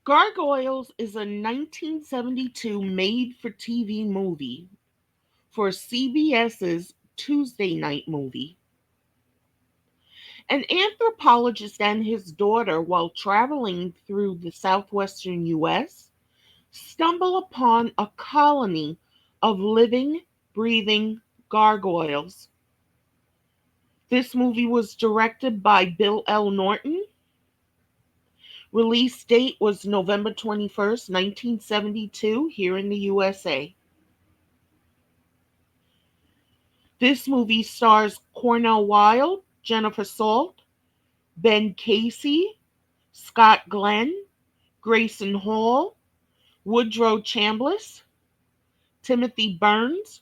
Gargoyles is a 1972 made-for-TV movie for CBS's Tuesday night movie. An anthropologist and his daughter, while traveling through the southwestern US, stumble upon a colony of living, breathing gargoyles. This movie was directed by Bill L. Norton. Release date was November 21st, 1972, here in the USA. This movie stars Cornell Wilde, Jennifer Salt, Ben Casey, Scott Glenn, Grayson Hall, Woodrow Chambliss, Timothy Burns,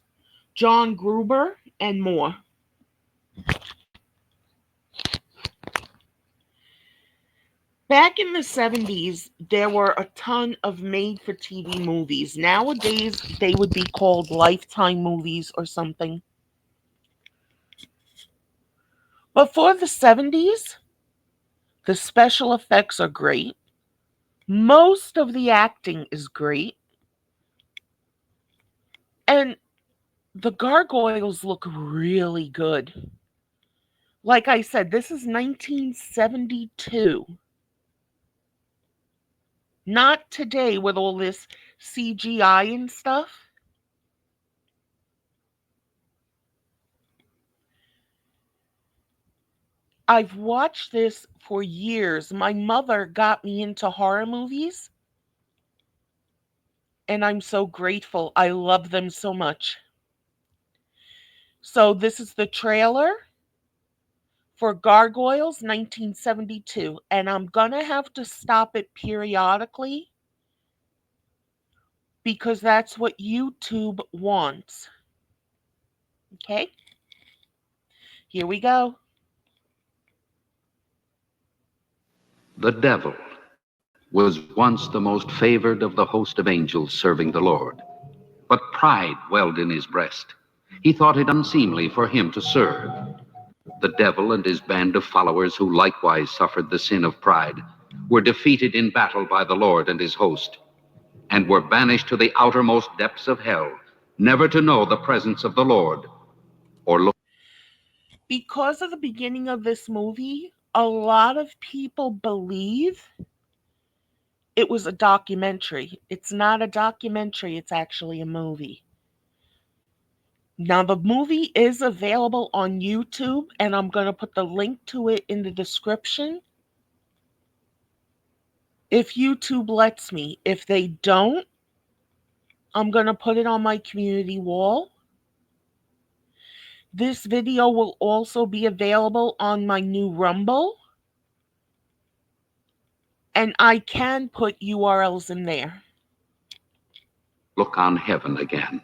John Gruber, and more. Back in the 70s, there were a ton of made-for-TV movies. Nowadays, they would be called Lifetime movies or something. But for the 70s, the special effects are great. Most of the acting is great. And the gargoyles look really good. Like I said, this is 1972. Not today with all this CGI and stuff. I've watched this for years. My mother got me into horror movies, and I'm so grateful. I love them so much. So this is the trailer for Gargoyles 1972, and I'm going to have to stop it periodically because that's what YouTube wants. Okay? Here we go. The devil was once the most favored of the host of angels serving the Lord. But pride welled in his breast. He thought it unseemly for him to serve. The devil and his band of followers, who likewise suffered the sin of pride, were defeated in battle by the Lord and his host, and were banished to the outermost depths of hell, never to know the presence of the Lord or look. Because of the beginning of this movie, a lot of people believe it was a documentary. It's not a documentary, it's actually a movie. Now, the movie is available on YouTube, and I'm going to put the link to it in the description. If YouTube lets me. If they don't, I'm going to put it on my community wall. This video will also be available on my new Rumble. And I can put URLs in there. Look on heaven again.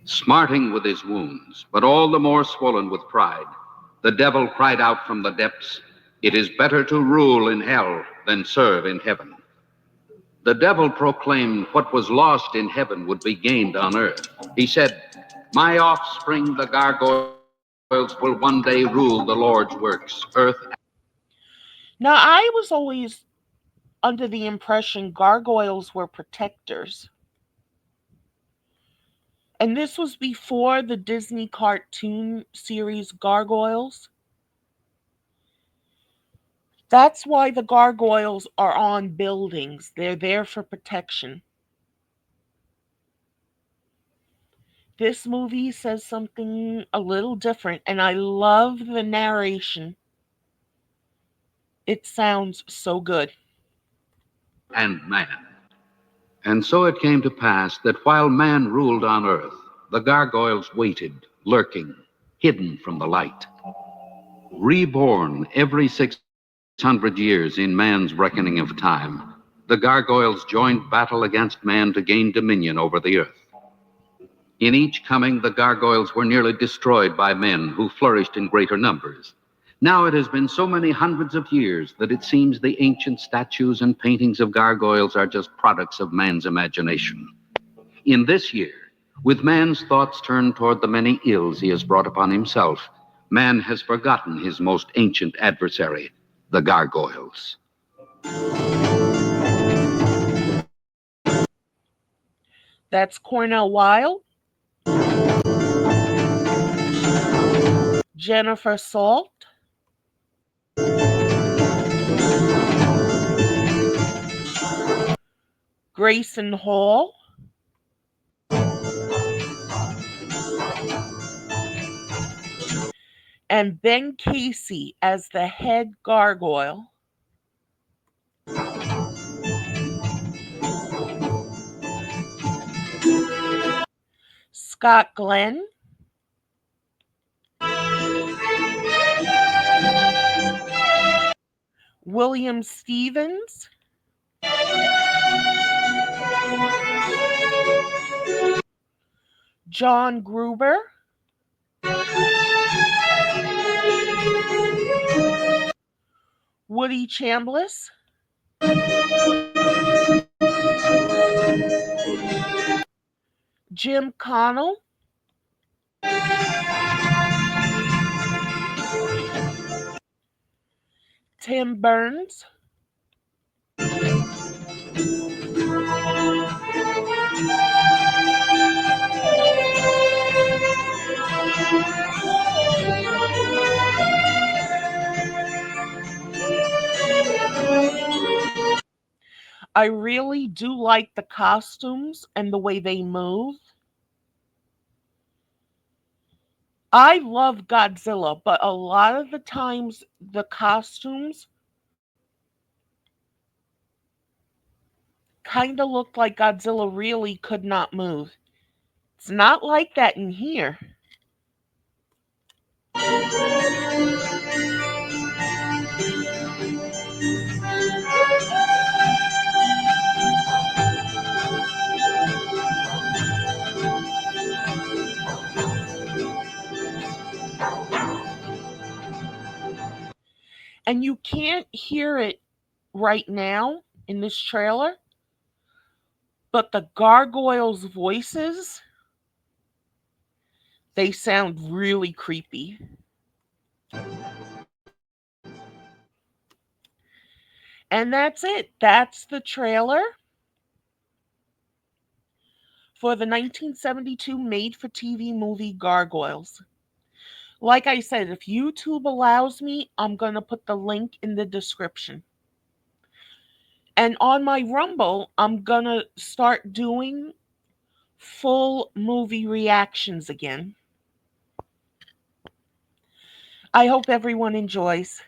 Smarting with his wounds, but all the more swollen with pride, the devil cried out from the depths, "It is better to rule in hell than serve in heaven." The devil proclaimed what was lost in heaven would be gained on earth. He said, "My offspring, the gargoyles, will one day rule the Lord's works, earth." Now, I was always under the impression gargoyles were protectors. And this was before the Disney cartoon series Gargoyles. That's why the gargoyles are on buildings. They're there for protection. This movie says something a little different, and I love the narration. It sounds so good. And man. And so it came to pass that while man ruled on earth, the gargoyles waited, lurking, hidden from the light. Reborn every 600 years in man's reckoning of time, the gargoyles joined battle against man to gain dominion over the earth. In each coming, the gargoyles were nearly destroyed by men who flourished in greater numbers. Now it has been so many hundreds of years that it seems the ancient statues and paintings of gargoyles are just products of man's imagination. In this year, with man's thoughts turned toward the many ills he has brought upon himself, man has forgotten his most ancient adversary, the gargoyles. That's Cornell Wilde, Jennifer Salt, Grayson Hall, and Ben Casey as the head gargoyle. Scott Glenn, William Stevens, John Gruber, Woody Chambliss, Jim Connell, Tim Burns. I really do like the costumes and the way they move. I love Godzilla, but a lot of the times the costumes kind of looked like Godzilla really could not move. It's not like that in here. And you can't hear it right now in this trailer, but the gargoyles' voices, they sound really creepy. And that's it. That's the trailer for the 1972 made for TV movie Gargoyles. Like I said, if YouTube allows me, I'm going to put the link in the description. And on my Rumble, I'm going to start doing full movie reactions again. I hope everyone enjoys.